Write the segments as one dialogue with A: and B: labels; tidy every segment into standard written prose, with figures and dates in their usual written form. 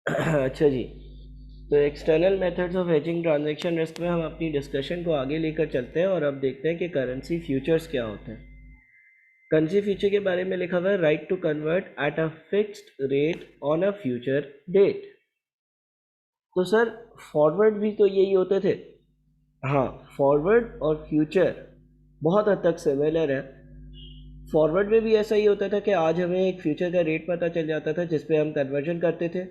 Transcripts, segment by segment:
A: अच्छा जी, तो external methods of hedging transaction risk में हम अपनी डिस्कशन को आगे लेकर चलते हैं और अब देखते हैं कि करेंसी फ्यूचर्स क्या होते हैं। करेंसी फ्यूचर के बारे में लिखा हुआ है right to convert at a fixed rate on a future date. तो सर फॉरवर्ड भी तो यही होते थे। हाँ, फॉरवर्ड और फ्यूचर बहुत हद तक सिमिलर है। फॉरवर्ड में भी ऐसा ही होता था कि आज हमें एक फ्यूचर का रेट पता चल जाता था जिस पे हम कन्वर्जन करते थे,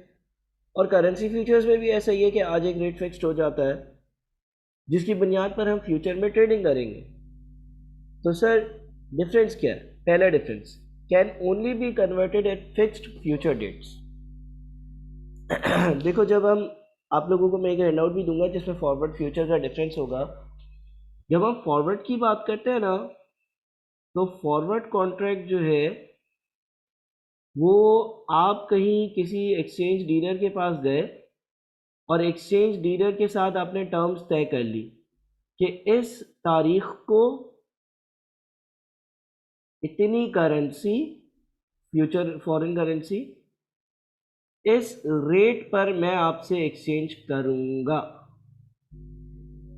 A: और करेंसी फ्यूचर्स में भी ऐसा ही है कि आज एक रेट फिक्स्ड हो जाता है जिसकी बुनियाद पर हम फ्यूचर में ट्रेडिंग करेंगे। तो सर डिफरेंस क्या है? पहला difference, can only be converted at fixed future dates. देखो, जब हम आप लोगों को मैं एक हैंडआउट भी दूंगा जिसमें फॉरवर्ड फ्यूचर का डिफरेंस होगा। जब हम फॉरवर्ड की बात करते हैं ना, तो फॉरवर्ड कॉन्ट्रैक्ट जो है वो, आप कहीं किसी एक्सचेंज डीलर के पास गए और एक्सचेंज डीलर के साथ आपने टर्म्स तय कर ली कि इस तारीख को इतनी करेंसी, फ्यूचर फॉरेन करेंसी, इस रेट पर मैं आपसे एक्सचेंज करूंगा,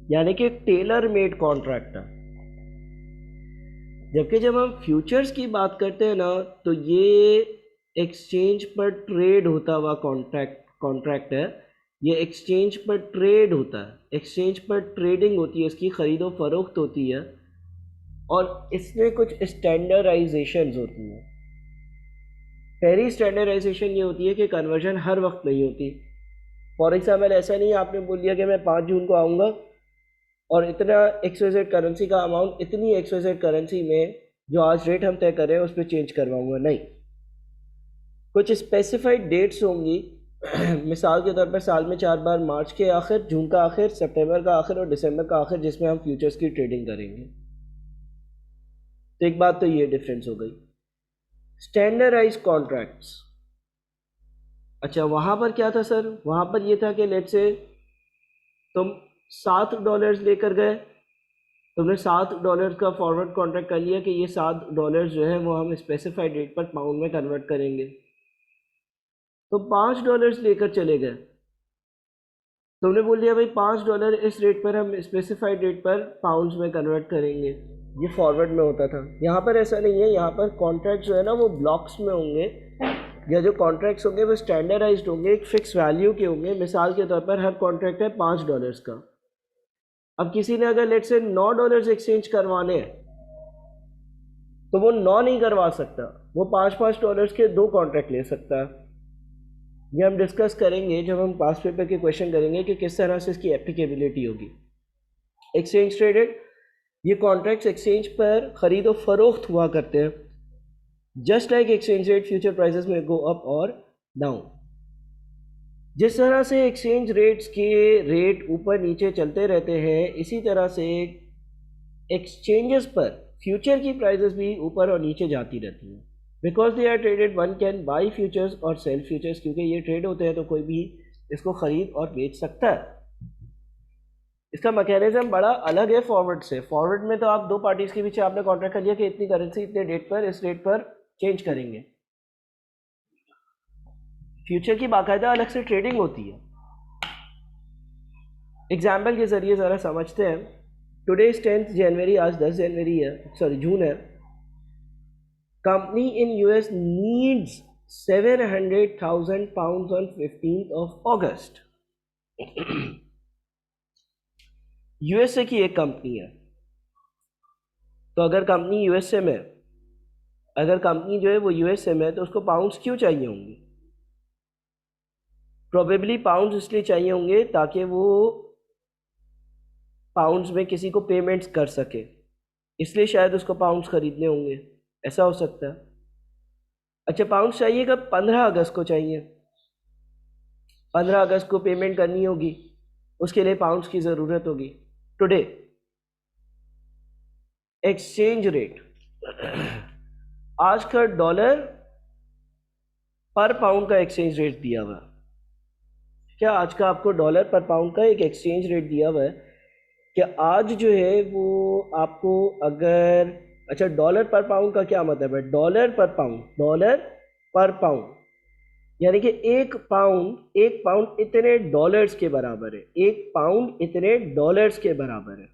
A: यानी कि टेलर मेड कॉन्ट्रैक्ट था। जबकि जब हम फ्यूचर्स की बात करते हैं ना, तो ये एक्सचेंज पर ट्रेड होता हुआ कॉन्ट्रैक्ट कॉन्ट्रैक्ट है। ये एक्सचेंज पर ट्रेड होता है, एक्सचेंज पर ट्रेडिंग होती है, इसकी ख़रीदो फरोख्त होती है, और इसमें कुछ स्टैंडर्डाइजेशंस होती हैं। पहली स्टैंडर्डाइजेशन ये होती है कि कन्वर्जन हर वक्त नहीं होती। फॉर एग्जाम्पल, ऐसा नहीं है आपने बोल दिया कि मैं 5 जून को आऊँगा और इतना XYZ करेंसी का अमाउंट इतनी XYZ करेंसी में जो आज रेट हम तय कर रहे हैं उस पर चेंज करवाऊंगा, नहीं। कुछ स्पेसिफाइड डेट्स होंगी। मिसाल के तौर पर साल में 4 बार, मार्च के आखिर, जून का आखिर, सितंबर का आखिर और दिसंबर का आखिर, जिसमें हम फ्यूचर्स की ट्रेडिंग करेंगे। तो एक बात तो ये डिफरेंस हो गई। स्टैंडर्डाइज कॉन्ट्रैक्ट्स, अच्छा वहाँ पर क्या था सर? वहाँ पर ये था कि लेट से तुम $7 लेकर गए, तुमने $7 का फॉरवर्ड कॉन्ट्रैक्ट कर लिया कि ये $7 जो है वो हम स्पेसिफाइड रेट पर पाउंड में कन्वर्ट करेंगे। तो $5 लेकर चले गए, तुमने बोल दिया भाई $5 इस रेट पर हम स्पेसिफाइड रेट पर पाउंड्स में कन्वर्ट करेंगे। ये फॉरवर्ड में होता था। यहाँ पर ऐसा नहीं है, यहाँ पर कॉन्ट्रैक्ट जो है ना वो ब्लॉक्स में होंगे, या जो कॉन्ट्रैक्ट्स होंगे वो स्टैंडर्डाइज्ड होंगे, एक फिक्स वैल्यू के होंगे। मिसाल के तौर पर हर कॉन्ट्रैक्ट है $5 का। अब किसी ने अगर लेट से $9 एक्सचेंज करवाने हैं तो वो 9 नहीं करवा सकता, वो $5 के 2 कॉन्ट्रैक्ट ले सकता है। ये हम डिस्कस करेंगे जब हम पास पेपर के क्वेश्चन करेंगे कि किस तरह से इसकी एप्लीकेबिलिटी होगी। एक्सचेंज ट्रेडेड, ये कॉन्ट्रैक्ट्स एक्सचेंज पर खरीदो फरोख्त हुआ करते हैं, just like exchange rate future prices में गो अप और डाउन। जिस तरह से एक्सचेंज रेट्स के रेट ऊपर नीचे चलते रहते हैं, इसी तरह से एक्सचेंजेस पर फ्यूचर की प्राइसेस भी ऊपर और नीचे जाती रहती हैं। Because they are traded, one can buy futures और सेल फ्यूचर्स, क्योंकि ये ट्रेड होते हैं तो कोई भी इसको खरीद और बेच सकता है। इसका मैकेनिज्म बड़ा अलग है फॉरवर्ड से। फॉरवर्ड में तो आप दो पार्टीज के बीच आपने कॉन्ट्रैक्ट कर लिया कि इतनी करेंसी इतने डेट पर इस रेट पर चेंज करेंगे। फ्यूचर की बाकायदा अलग से ट्रेडिंग होती है। एग्जाम्पल के जरिए ज़रा समझते हैं। टुडे इज 10th जनवरी, आज 10 जनवरी है, सॉरी जून है। Company in US needs £700,000 on 15th of August। USA की एक कंपनी है, तो अगर कंपनी यूएसए में, अगर कंपनी जो है वो यूएसए में है तो उसको पाउंड्स क्यों चाहिए होंगे? प्रोबेबली पाउंड्स इसलिए चाहिए होंगे ताकि वो पाउंड्स में किसी को पेमेंट्स कर सके, इसलिए शायद उसको पाउंड्स खरीदने होंगे, ऐसा हो सकता है। अच्छा, पाउंड्स चाहिए कब? 15 अगस्त को चाहिए। 15 अगस्त को पेमेंट करनी होगी, उसके लिए पाउंड्स की ज़रूरत होगी। टुडे एक्सचेंज रेट, आज का डॉलर पर पाउंड का एक्सचेंज रेट दिया हुआ है। क्या आज का आपको डॉलर पर पाउंड का एक एक्सचेंज रेट दिया हुआ है कि आज जो है वो आपको अगर, अच्छा डॉलर पर पाउंड का क्या मतलब है? डॉलर पर पाउंड, डॉलर पर पाउंड, यानी कि एक पाउंड इतने डॉलर्स के बराबर है, एक पाउंड इतने डॉलर्स के बराबर है।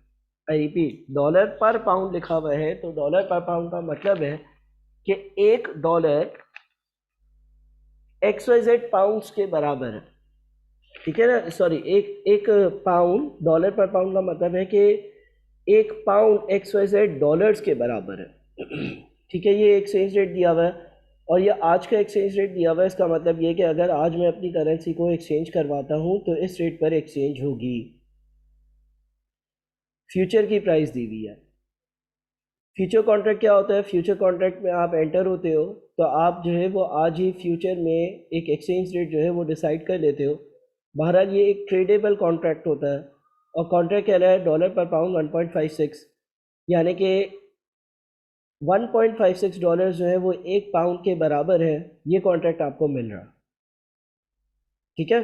A: आई रिपीट, डॉलर पर पाउंड लिखा हुआ है, तो डॉलर पर पाउंड का मतलब है कि एक डॉलर XYZ पाउंड्स के बराबर है। ठीक है ना, सॉरी, एक पाउंड, डॉलर पर पाउंड का मतलब है कि एक पाउंड XYZ डॉलर्स के बराबर है। ठीक है, ये एक्सचेंज रेट दिया हुआ है और ये आज का एक्सचेंज रेट दिया हुआ है। इसका मतलब ये कि अगर आज मैं अपनी करेंसी को एक्सचेंज करवाता हूँ तो इस रेट पर एक्सचेंज होगी। फ्यूचर की प्राइस दी हुई है। फ्यूचर कॉन्ट्रैक्ट क्या होता है? फ्यूचर कॉन्ट्रैक्ट में आप एंटर होते हो तो आप जो है वो आज ही फ्यूचर में एक एक्सचेंज रेट जो है वो डिसाइड कर लेते हो। बहरहाल ये एक ट्रेडेबल कॉन्ट्रैक्ट होता है और कॉन्ट्रैक्ट कह रहा है डॉलर पर पाउंड 1.56, यानी कि 1.56 डॉलर जो है वो एक पाउंड के बराबर है। ये कॉन्ट्रैक्ट आपको मिल रहा। ठीक है,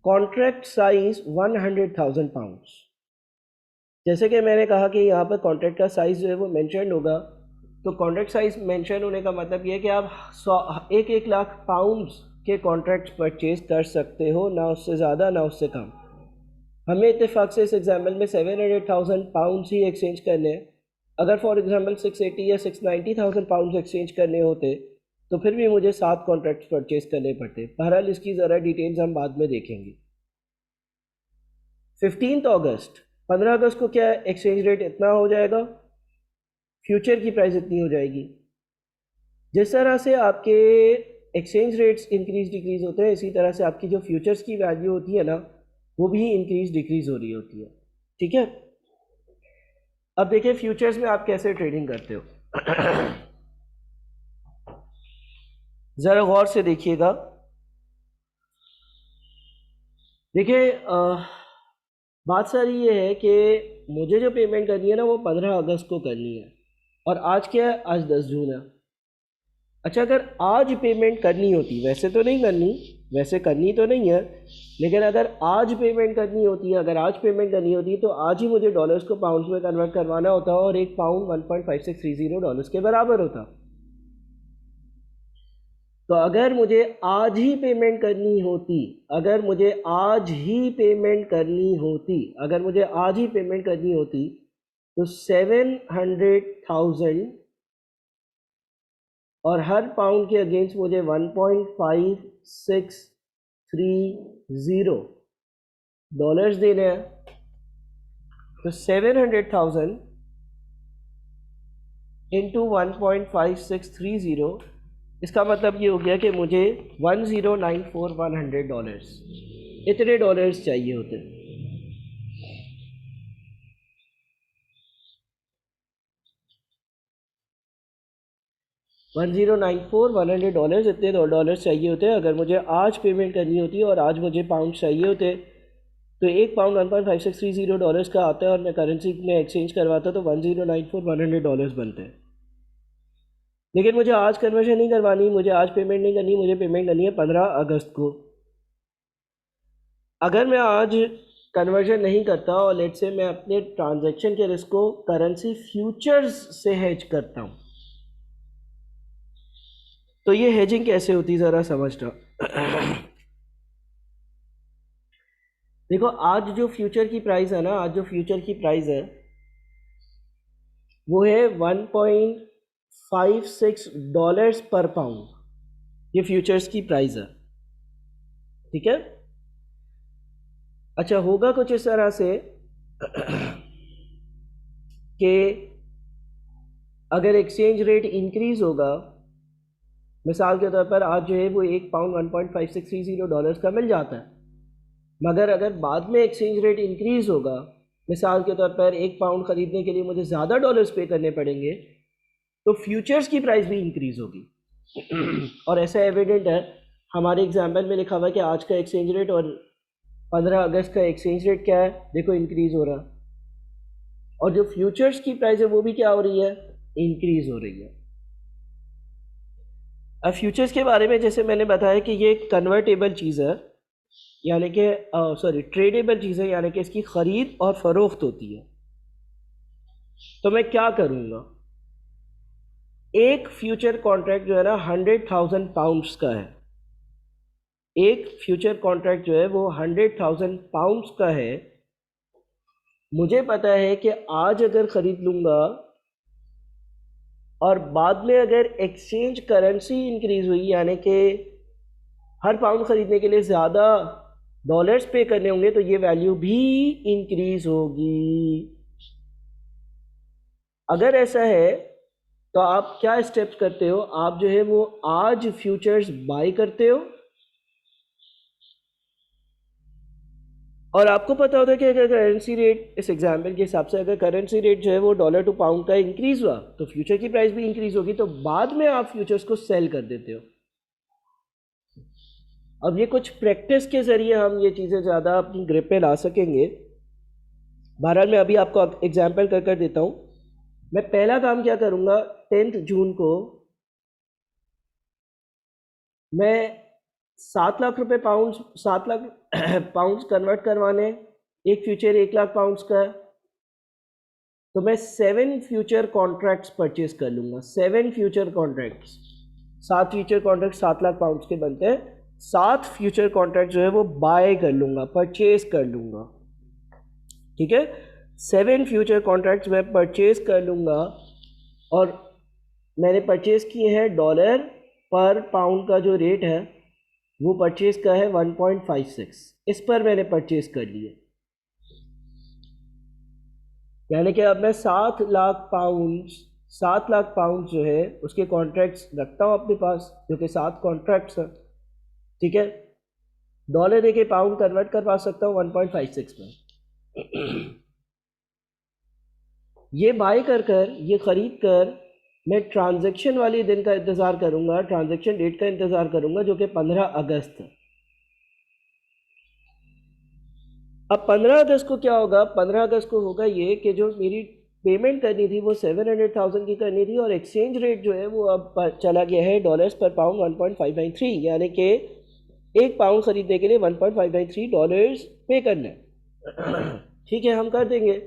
A: कॉन्ट्रैक्ट साइज 100,000 पाउंड्स। जैसे कि मैंने कहा कि यहाँ पर कॉन्ट्रैक्ट का साइज जो है वो मेंशन होगा, तो कॉन्ट्रैक्ट साइज मेंशन होने का मतलब ये है कि आप एक लाख पाउंड्स के कॉन्ट्रैक्ट परचेज कर सकते हो, ना उससे ज़्यादा ना उससे कम। हमें इत्तेफाक से इस एग्जाम्पल में 700,000 पाउंड्स ही एक्सचेंज करने हैं। अगर फॉर एग्जांपल 680 या 690,000 पाउंड्स एक्सचेंज करने होते तो फिर भी मुझे 7 कॉन्ट्रैक्ट्स परचेज करने पड़ते। बहरहाल इसकी ज़रा डिटेल्स हम बाद में देखेंगे। 15 अगस्त, 15 अगस्त को क्या एक्सचेंज रेट इतना हो जाएगा, फ्यूचर की प्राइस इतनी हो जाएगी। जिस तरह से आपके एक्सचेंज रेट्स इंक्रीज डिक्रीज होते हैं, इसी तरह से आपकी जो फ्यूचर्स की वैल्यू होती है ना, वो भी इंक्रीज डिक्रीज हो रही होती है। ठीक है, अब देखिए फ्यूचर्स में आप कैसे ट्रेडिंग करते हो। ज़रा गौर से देखिएगा। देखिए बात सारी ये है कि मुझे जो पेमेंट करनी है ना वो 15 अगस्त को करनी है, और आज क्या है, आज 10 जून है। अच्छा, अगर आज पेमेंट करनी होती, वैसे तो नहीं करनी, वैसे करनी तो नहीं है, लेकिन अगर आज पेमेंट करनी होती है, अगर आज पेमेंट करनी होती है तो आज ही मुझे डॉलर्स को पाउंड्स में कन्वर्ट करवाना होता और एक पाउंड 1.5630 डॉलर्स के बराबर होता। तो अगर मुझे आज ही पेमेंट करनी होती, अगर मुझे आज ही पेमेंट करनी होती, अगर मुझे आज ही पेमेंट करनी होती तो 700,000 और हर पाउंड के अगेंस्ट मुझे 1.5630 डॉलर्स देने हैं। तो 700,000 इंटू 1.5630, इसका मतलब ये हो गया कि मुझे 1094,100 डॉलर्स, इतने डॉलर्स चाहिए होते। $1094,100 इतने डॉलर्स चाहिए होते हैं अगर मुझे आज पेमेंट करनी होती है, और आज मुझे पाउंड चाहिए होते। तो एक पाउंड 1.5630 डॉलर्स का आता है और मैं करेंसी में एक्सचेंज करवाता तो 1094,100 डॉलर्स बनते हैं। लेकिन मुझे आज कन्वर्शन नहीं करवानी, मुझे आज पेमेंट नहीं करनी, मुझे पेमेंट करनी है 15 अगस्त को। अगर मैं आज कन्वर्जन नहीं करता और लेट से मैं अपने ट्रांजैक्शन के रिस्क को करेंसी फ्यूचर्स से हेज करता हूँ, तो ये हेजिंग कैसे होती है ज़रा समझना। देखो, आज जो फ्यूचर की प्राइस है ना, आज जो फ्यूचर की प्राइस है वो है 1.56 डॉलर्स पर पाउंड। ये फ्यूचर्स की प्राइस है। ठीक है, अच्छा, होगा कुछ इस तरह से कि अगर एक्सचेंज रेट इंक्रीज होगा, मिसाल के तौर पर आज जो है वो एक पाउंड 1.5630 डॉलर्स का मिल जाता है, मगर अगर बाद में एक्सचेंज रेट इंक्रीज होगा, मिसाल के तौर पर एक पाउंड ख़रीदने के लिए मुझे ज़्यादा डॉलर्स पे करने पड़ेंगे, तो फ्यूचर्स की प्राइस भी इंक्रीज होगी। और ऐसा एविडेंट है, हमारे एग्जाम्पल में लिखा हुआ है कि आज का एक्सचेंज रेट और 15 अगस्त का एक्सचेंज रेट क्या है, देखो इंक्रीज हो रहा, और जो फ्यूचर्स की प्राइस है वो भी क्या हो रही है, इंक्रीज हो रही है। अब फ्यूचर्स के बारे में जैसे मैंने बताया कि ये एक कन्वर्टेबल चीज़ है, यानी कि सॉरी ट्रेडेबल चीज़ है, यानी कि इसकी ख़रीद और फ़रोख्त होती है। तो मैं क्या करूँगा, एक फ्यूचर कॉन्ट्रैक्ट जो है ना 100,000 पाउंड्स का है, एक फ्यूचर कॉन्ट्रैक्ट जो है वो 100,000 पाउंड्स का है। मुझे पता है कि आज अगर ख़रीद लूँगा और बाद में अगर एक्सचेंज करेंसी इंक्रीज़ हुई, यानी कि हर पाउंड ख़रीदने के लिए ज़्यादा डॉलर्स पे करने होंगे, तो ये वैल्यू भी इंक्रीज़ होगी। अगर ऐसा है तो आप क्या स्टेप्स करते हो, आप जो है वो आज फ्यूचर्स बाय करते हो, और आपको पता होता है कि अगर करेंसी रेट, इस एग्जाम्पल के हिसाब से अगर करेंसी रेट जो है वो डॉलर टू पाउंड का इंक्रीज़ हुआ तो फ्यूचर की प्राइस भी इंक्रीज़ होगी, तो बाद में आप फ्यूचर्स को सेल कर देते हो। अब ये कुछ प्रैक्टिस के ज़रिए हम ये चीज़ें ज़्यादा अपनी ग्रिप पे ला सकेंगे। बहरहाल मैं अभी आपको एग्जाम्पल कर देता हूँ। मैं पहला काम क्या करूँगा, 10 जून को मैं 7 लाख रुपए पाउंड्स, 7 लाख पाउंड्स कन्वर्ट करवाने, एक फ्यूचर 1 लाख पाउंड्स का है, तो मैं 7 फ्यूचर कॉन्ट्रैक्ट्स परचेज कर लूँगा। 7 future contracts, 7 future contract 7 lakh pounds के बनते हैं। 7 फ्यूचर कॉन्ट्रैक्ट जो है वो बाय कर लूँगा, परचेज कर लूँगा, ठीक है। 7 फ्यूचर कॉन्ट्रैक्ट्स मैं परचेज कर लूँगा, और मैंने परचेज किए हैं डॉलर पर पाउंड का जो रेट है वो परचेज का है 1.56, इस पर मैंने परचेज कर लिए। यानी कि अब मैं 7 लाख पाउंड जो है उसके कॉन्ट्रैक्ट्स रखता हूँ अपने पास, जो कि 7 कॉन्ट्रैक्ट्स हैं, ठीक है। डॉलर देके पाउंड कन्वर्ट करवा सकता हूँ 1.56 में। ये बाय कर ये ख़रीद कर मैं ट्रांजैक्शन वाले दिन का इंतज़ार करूँगा, ट्रांजैक्शन डेट का इंतज़ार करूँगा, जो कि 15 अगस्त है। अब 15 अगस्त को क्या होगा, 15 अगस्त को होगा ये कि जो मेरी पेमेंट करनी थी वो 700,000 की करनी थी, और एक्सचेंज रेट जो है वो अब चला गया है डॉलर्स पर पाउंड 1.593, यानी कि एक पाउंड ख़रीदने के लिए 1.593 डॉलर्स पे करना है। ठीक है, हम कर देंगे।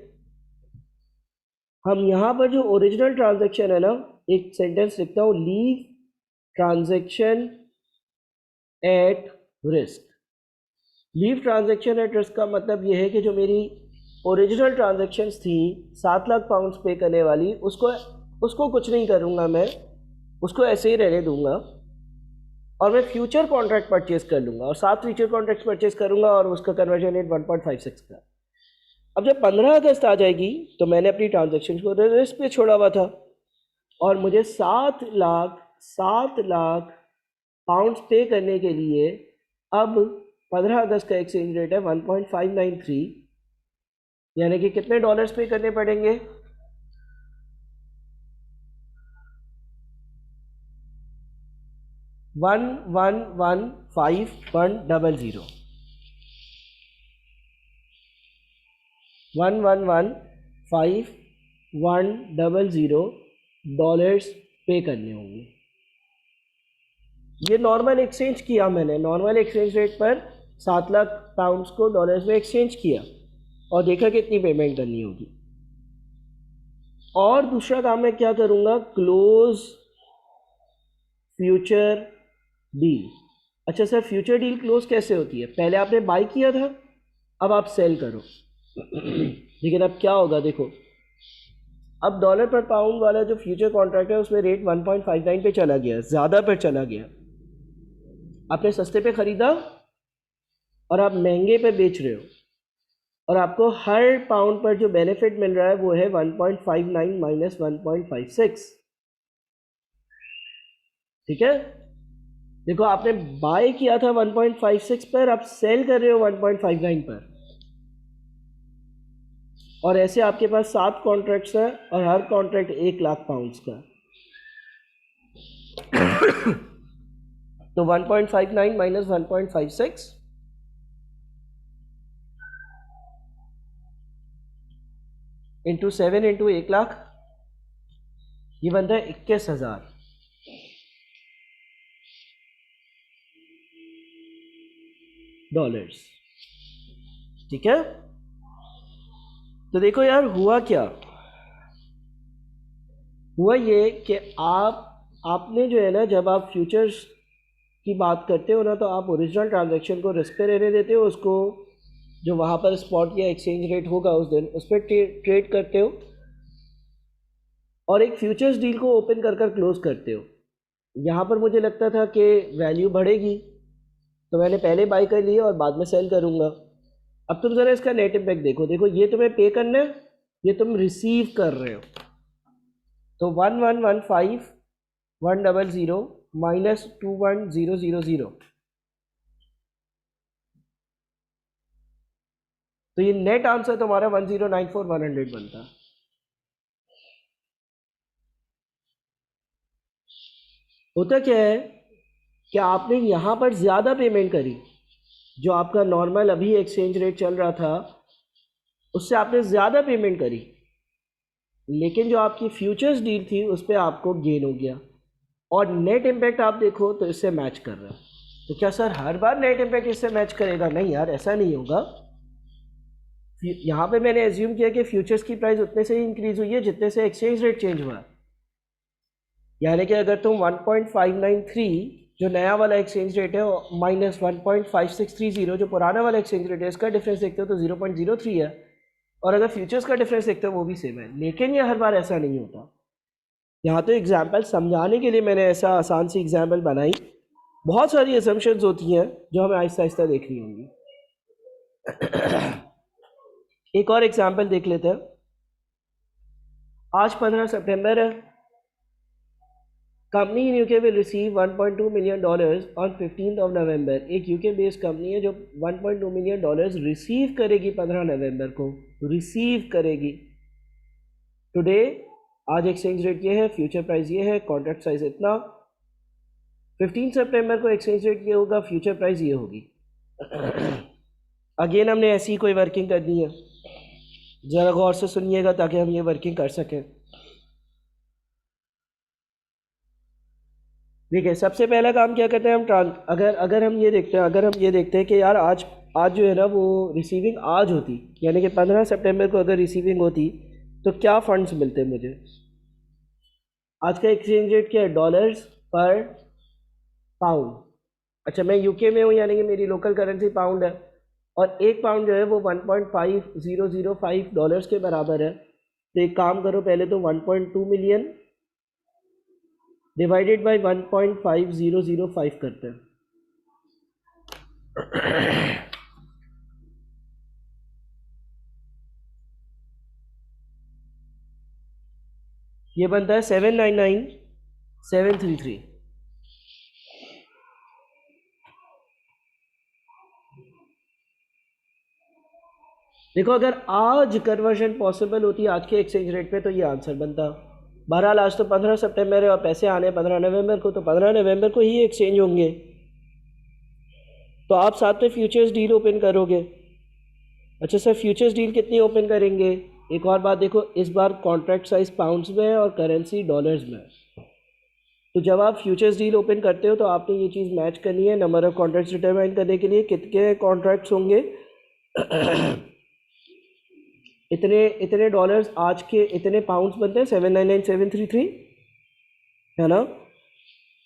A: हम यहाँ पर जो ओरिजिनल ट्रांजैक्शन है ना, एक सेंटेंस लिखता हूँ, leave transaction at risk. Leave transaction at risk का मतलब ये है कि जो मेरी ओरिजिनल ट्रांजैक्शंस थी 7 लाख पाउंड्स पे करने वाली, उसको कुछ नहीं करूँगा मैं, उसको ऐसे ही रहने दूँगा, और मैं फ्यूचर कॉन्ट्रैक्ट परचेज कर लूँगा, और 7 फ्यूचर कॉन्ट्रैक्ट परचेज करूँगा, और उसका कन्वर्जन रेट 1.56 का। अब जब 15 अगस्त आ जाएगी तो मैंने अपनी ट्रांजैक्शन को रिस्क पे छोड़ा हुआ था, और मुझे 7 लाख पाउंड्स पे करने के लिए अब 15 अगस्त का एक्सचेंज रेट है 1.593, यानी कि कितने डॉलर्स पे करने पड़ेंगे, 1115100, 1115100 डॉलर्स पे करने होंगे। ये नॉर्मल एक्सचेंज किया मैंने, नॉर्मल एक्सचेंज रेट पर 7 लाख पाउंड्स को डॉलर्स में एक्सचेंज किया, और देखा कितनी पेमेंट करनी होगी। और दूसरा काम मैं क्या करूँगा, क्लोज फ्यूचर डील। अच्छा सर, फ्यूचर डील क्लोज कैसे होती है? पहले आपने बाई किया था, अब आप सेल करो। लेकिन अब क्या होगा, देखो, अब डॉलर पर पाउंड वाला जो फ्यूचर कॉन्ट्रैक्ट है उसमें रेट 1.59 पे चला गया, ज़्यादा पर चला गया। आपने सस्ते पे ख़रीदा और आप महंगे पे बेच रहे हो, और आपको हर पाउंड पर जो बेनिफिट मिल रहा है वो है 1.59 माइनस 1.56, ठीक है। देखो, आपने बाय किया था 1.56 पर, आप सेल कर रहे हो 1.59 पर, और ऐसे आपके पास 7 कॉन्ट्रैक्ट्स हैं, और हर कॉन्ट्रैक्ट 1 लाख पाउंड्स का। तो 1.59 माइनस 1.56 इंटू 7 इंटू 1 लाख, ये बनता है 21,000 डॉलर्स, ठीक है। तो देखो यार, हुआ क्या, हुआ ये कि आपने जो है ना, जब आप फ्यूचर्स की बात करते हो ना, तो आप ओरिजिनल ट्रांजैक्शन को रिस्क पे रहने देते हो, उसको जो वहाँ पर स्पॉट या एक्सचेंज रेट होगा उस दिन उस पर ट्रेड करते हो, और एक फ्यूचर्स डील को ओपन कर कर क्लोज करते हो। यहाँ पर मुझे लगता था कि वैल्यू बढ़ेगी, तो मैंने पहले बाई कर लिया और बाद में सेल करूँगा। अब तुम ज़रा इसका नेट इम्पैक्ट देखो। देखो, ये तुम्हें पे करना है, ये तुम रिसीव कर रहे हो। तो 1115 100 माइनस 21000, तो ये नेट आंसर तुम्हारा 1094100 बनता। होता क्या है कि आपने यहाँ पर ज़्यादा पेमेंट करी, जो आपका नॉर्मल अभी एक्सचेंज रेट चल रहा था उससे आपने ज़्यादा पेमेंट करी, लेकिन जो आपकी फ्यूचर्स डील थी उस पर आपको गेन हो गया, और नेट इम्पैक्ट आप देखो तो इससे मैच कर रहा है। तो क्या सर हर बार नेट इम्पैक्ट इससे मैच करेगा? नहीं यार, ऐसा नहीं होगा। यहाँ पे मैंने एज्यूम किया कि फ्यूचर्स की प्राइस उतने से ही इंक्रीज हुई है जितने से एक्सचेंज रेट चेंज हुआ है। यानी कि अगर तुम 1.593 जो नया वाला एक्सचेंज रेट है माइनस 1.5630 जो पुराना वाला एक्सचेंज रेट है, इसका डिफरेंस देखते हो तो 0.03 है, और अगर फ्यूचर्स का डिफरेंस देखते हो वो भी सेम है। लेकिन ये हर बार ऐसा नहीं होता। यहाँ तो एग्जाम्पल समझाने के लिए मैंने ऐसा आसान सी एग्जाम्पल बनाई। बहुत सारी असम्पशंस होती हैं जो हमें आहिस्ता आहिस्ता देखनी होंगी। एक और एग्जाम्पल देख लेते हैं। आज 15 सितंबर है। Company in UK will receive 1.2 million dollars on 15 of November. एक यूके बेस्ड कंपनी है जो 1.2 मिलियन डॉलर्स रिसीव करेगी 15 नवंबर को, रिसीव करेगी। टुडे, आज एक्सचेंज रेट ये है, फ्यूचर प्राइस ये है, कॉन्ट्रैक्ट साइज इतना। 15 सितंबर को एक्सचेंज रेट ये होगा, फ्यूचर प्राइस ये होगी। अगेन हमने ऐसी कोई वर्किंग करनी है, ज़रा गौर से सुनिएगा ताकि हम ये वर्किंग कर सकें। देखिए, सबसे पहला काम क्या करते हैं हम, अगर हम ये देखते हैं, कि यार आज जो है ना वो रिसीविंग आज होती, यानी कि 15 सितंबर को अगर रिसीविंग होती तो क्या फंड्स मिलते मुझे। आज का एक्सचेंज रेट क्या है? डॉलर्स पर पाउंड। अच्छा, मैं यूके में हूँ यानी कि मेरी लोकल करेंसी पाउंड है, और एक पाउंड जो है वो 1.5005 डॉलर्स के बराबर है। तो एक काम करो, पहले तो 1.2 मिलियन डिवाइडेड बाई 1.5005 करते हैं। ये बनता है 799,733। देखो, अगर आज कन्वर्जन पॉसिबल होती आज के एक्सचेंज रेट पे तो ये आंसर बनता। बहरहाल आज तो 15 सितंबर है और पैसे आने 15 नवंबर को, तो 15 नवंबर को ही एक्सचेंज होंगे। तो आप साथ में फ्यूचर्स डील ओपन करोगे। अच्छा सर, फ्यूचर्स डील कितनी ओपन करेंगे? एक और बात देखो, इस बार कॉन्ट्रैक्ट साइज पाउंड्स में है और करेंसी डॉलर्स में है। तो जब आप फ्यूचर्स डील ओपन करते हो तो आपने ये चीज़ मैच करनी है। नंबर ऑफ कॉन्ट्रैक्ट्स डिटरमाइन करने के लिए कितने कॉन्ट्रैक्ट्स होंगे, इतने इतने डॉलर्स आज के इतने पाउंड्स बनते हैं 799,733, है ना।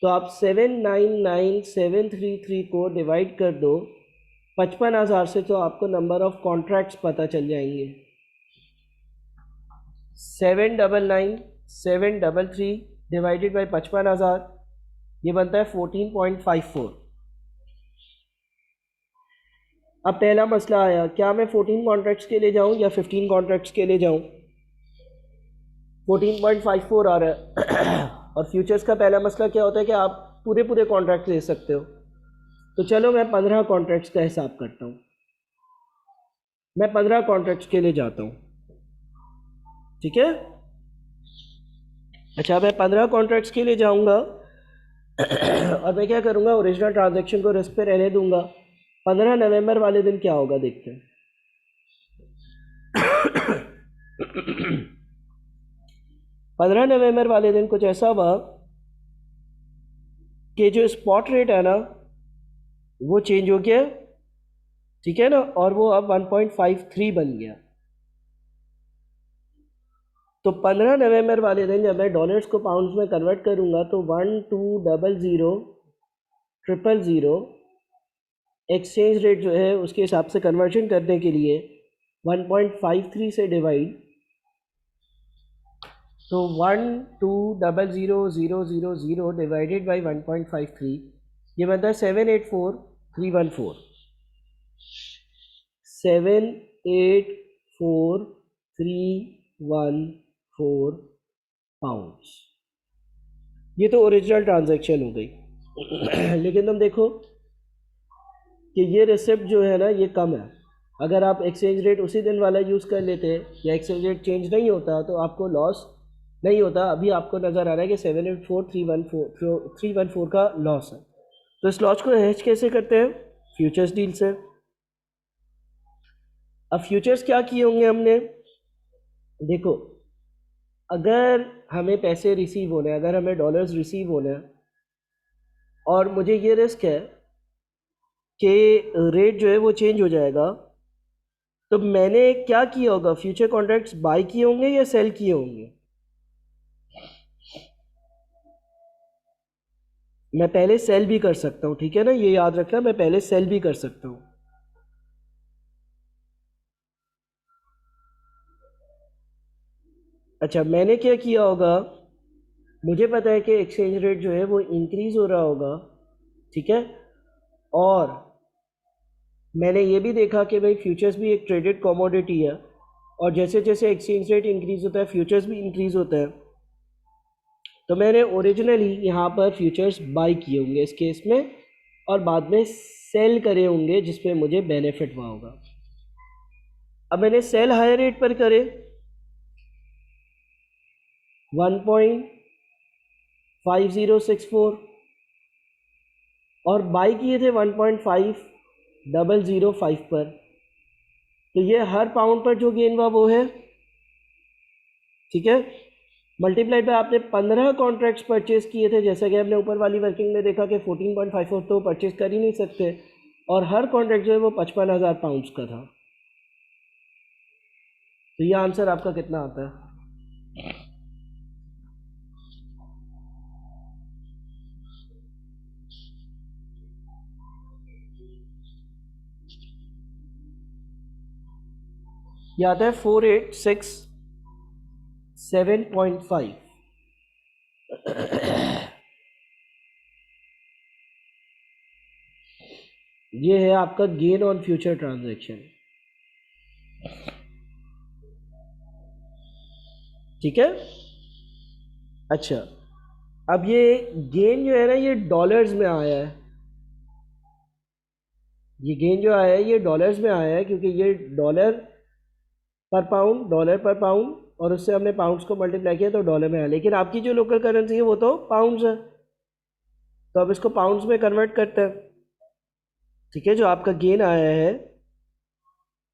A: तो आप 799,733 को डिवाइड कर दो 55,000 से, तो आपको नंबर ऑफ कॉन्ट्रैक्ट्स पता चल जाएंगे। 799,733 डिवाइडेड बाई 55,000, ये बनता है 14.54। अब पहला मसला आया, क्या मैं 14 कॉन्ट्रैक्ट्स के लिए जाऊं या 15 कॉन्ट्रैक्ट्स के लिए जाऊं? 14.54 आ रहा है। और फ्यूचर्स का पहला मसला क्या होता है कि आप पूरे पूरे कॉन्ट्रैक्ट ले सकते हो। तो चलो मैं 15 कॉन्ट्रैक्ट्स का हिसाब करता हूँ। मैं 15 कॉन्ट्रैक्ट्स के लिए जाता हूँ, ठीक है। अच्छा, मैं 15 कॉन्ट्रैक्ट्स के लिए जाऊँगा और मैं क्या करूँगा, ओरिजिनल ट्रांजैक्शन को रिस्क पे रहने दूंगा। 15 नवंबर वाले दिन क्या होगा देखते हैं। 15 नवंबर वाले दिन कुछ ऐसा हुआ कि जो स्पॉट रेट है ना वो चेंज हो गया, ठीक है ना, और वो अब 1.53 बन गया। तो 15 नवंबर वाले दिन जब मैं डॉलर्स को पाउंड्स में कन्वर्ट करूँगा तो 12000000 एक्सचेंज रेट जो है उसके हिसाब से कन्वर्शन करने के लिए 1.53 से डिवाइड, तो 12000000 डिवाइडेड बाई 1.53, ये बनता है 784314 784314 पाउंड्स। ये तो ओरिजिनल ट्रांजैक्शन हो गई। लेकिन तुम देखो कि ये रिसिप्ट जो है ना ये कम है। अगर आप एक्सचेंज रेट उसी दिन वाला यूज़ कर लेते या एक्सचेंज रेट चेंज नहीं होता तो आपको लॉस नहीं होता। अभी आपको नज़र आ रहा है कि 784314 का लॉस है। तो इस लॉस को हेज कैसे करते हैं? फ्यूचर्स डील से। अब फ्यूचर्स क्या किए होंगे हमने? देखो, अगर हमें पैसे रिसीव होने, अगर हमें डॉलर्स रिसीव होने और मुझे ये रिस्क है कि रेट जो है वो चेंज हो जाएगा, तो मैंने क्या किया होगा? फ्यूचर कॉन्ट्रैक्ट्स बाय किए होंगे या सेल किए होंगे? मैं पहले सेल भी कर सकता हूँ, ठीक है ना, ये याद रखना, मैं पहले सेल भी कर सकता हूँ। अच्छा, मैंने क्या किया होगा? मुझे पता है कि एक्सचेंज रेट जो है वो इंक्रीज़ हो रहा होगा, ठीक है, और मैंने ये भी देखा कि भाई फ्यूचर्स भी एक ट्रेडेड कमोडिटी है और जैसे जैसे एक्सचेंज रेट इंक्रीज़ होता है फ्यूचर्स भी इंक्रीज़ होता है। तो मैंने ओरिजिनली यहाँ पर फ्यूचर्स बाई किए होंगे इस केस में और बाद में सेल करे होंगे जिस पे मुझे बेनिफिट हुआ होगा। अब मैंने सेल हायर रेट पर करे 1.5064 और बाई किए थे 1.5005 पर। तो ये हर पाउंड पर जो गेन हुआ वो है, ठीक है, मल्टीप्लाइड बाय आपने 15 कॉन्ट्रैक्ट्स परचेज किए थे, जैसा कि आपने ऊपर वाली वर्किंग में देखा कि 14.54 तो परचेज कर ही नहीं सकते और हर कॉन्ट्रैक्ट जो है वो 55,000 पाउंड्स का था। तो ये आंसर आपका कितना आता है? ये आता है 4867.5। ये है आपका गेन ऑन फ्यूचर ट्रांजैक्शन, ठीक है। अच्छा, अब ये गेन जो है ना ये डॉलर्स में आया है, ये गेन जो आया है ये डॉलर्स में आया है क्योंकि ये डॉलर पर पाउंड और उससे हमने पाउंड्स को मल्टीप्लाई किया तो डॉलर में आया। लेकिन आपकी जो लोकल करेंसी है वो तो पाउंड्स है, तो अब इसको पाउंड्स में कन्वर्ट करते हैं, ठीक है। जो आपका गेन आया है,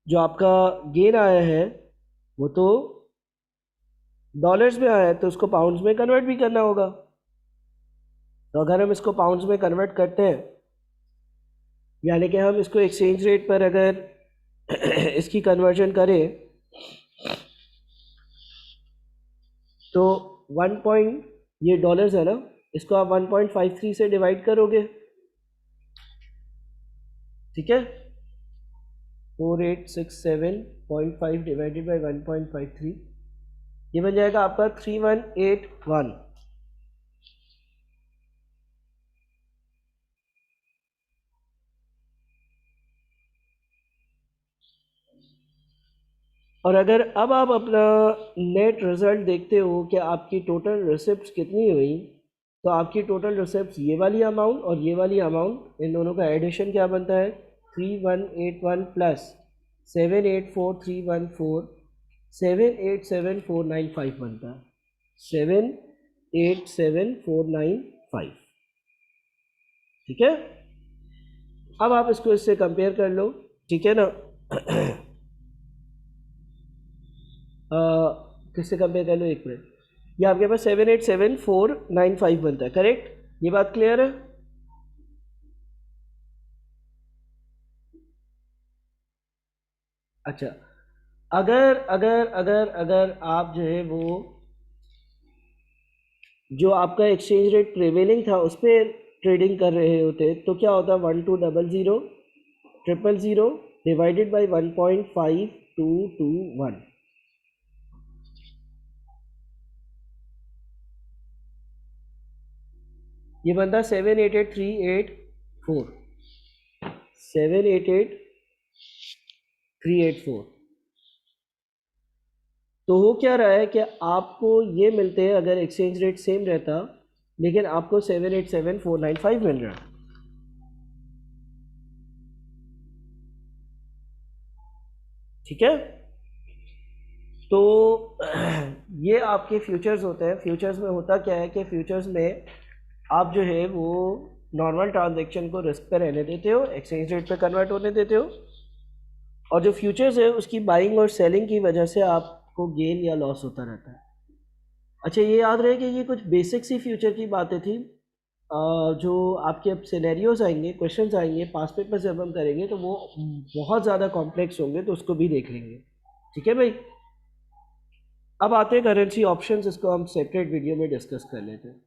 A: जो आपका गेन आया है वो तो डॉलर्स में आया है तो उसको पाउंड्स में कन्वर्ट भी करना होगा। तो अगर हम इसको पाउंड्स में कन्वर्ट करते हैं, यानी कि हम इसको एक्सचेंज रेट पर अगर इसकी कन्वर्जन करें तो 1 पॉइंट, ये डॉलर्स है ना, इसको आप 1.53 से डिवाइड करोगे, ठीक है, 4867.5 डिवाइडेड बाई 1.53, ये बन जाएगा आपका 3181। और अगर अब आप अपना नेट रिज़ल्ट देखते हो कि आपकी टोटल रिसिप्ट्स कितनी हुई, तो आपकी टोटल रिसिप्ट्स ये वाली अमाउंट और ये वाली अमाउंट, इन दोनों का एडिशन क्या बनता है? 3181 प्लस 784314 787495 बनता है, 787495, ठीक है। अब आप इसको इससे कंपेयर कर लो, ठीक है ना। किससे कंपेयर कर लो, एक मिनट, ये आपके पास 787495 बनता है, करेक्ट? ये बात क्लियर है? अच्छा, अगर अगर अगर अगर आप जो है वो जो आपका एक्सचेंज रेट प्रिवेलिंग था उस पर ट्रेडिंग कर रहे होते तो क्या होता, 1200 000 डिवाइडेड बाई 1.5221। ये बनता 788,384, 788,384। तो हो क्या रहा है कि आपको ये मिलते हैं अगर एक्सचेंज रेट सेम रहता, लेकिन आपको 787,495 मिल रहा है। ठीक है, तो ये आपके फ्यूचर्स होते हैं। फ्यूचर्स में होता क्या है कि फ्यूचर्स में आप जो है वो नॉर्मल ट्रांजेक्शन को रिस्क पे रहने देते हो, एक्सचेंज रेट पे कन्वर्ट होने देते हो, और जो फ्यूचर्स है उसकी बाइंग और सेलिंग की वजह से आपको गेन या लॉस होता रहता है। अच्छा, ये याद रहे कि ये कुछ बेसिक सी फ्यूचर की बातें थी। जो आपके अब सिनेरियोज आएंगे, क्वेश्चंस आएंगे पास पेपर जब हम करेंगे तो वो बहुत ज़्यादा कॉम्प्लेक्स होंगे, तो उसको भी देख लेंगे। ठीक है भाई, अब आते हैं करेंसी ऑप्शंस, इसको हम सेपरेट वीडियो में डिस्कस कर लेते हैं।